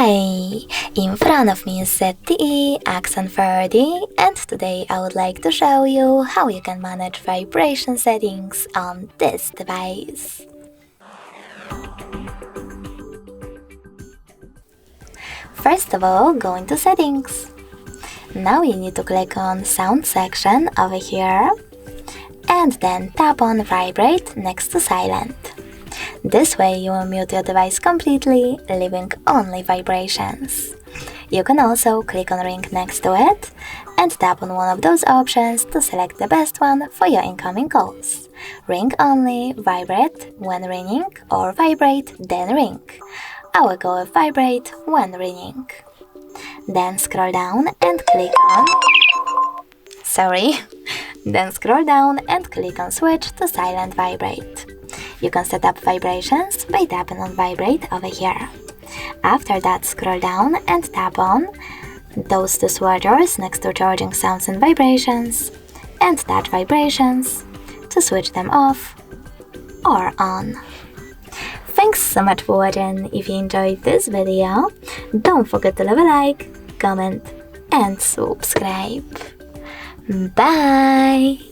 Hi! In front of me is ZTE Axon 30, and today I would like to show you how you can manage vibration settings on this device. First of all, go into Settings. Now you need to click on Sound section over here and then tap on Vibrate next to Silent. This way you will mute your device completely, leaving only vibrations. You can also click on Ring next to it and tap on one of those options to select the best one for your incoming calls. Ring only, vibrate when ringing, or vibrate then ring. I will go with vibrate when ringing. Then scroll down and click on Then scroll down and click on Switch to Silent Vibrate. You can set up vibrations by tapping on Vibrate over here. After that, scroll down and tap on those two switchers next to Charging Sounds and Vibrations and Touch Vibrations to switch them off or on. Thanks so much for watching. If you enjoyed this video, don't forget to leave a like, comment and subscribe. Bye!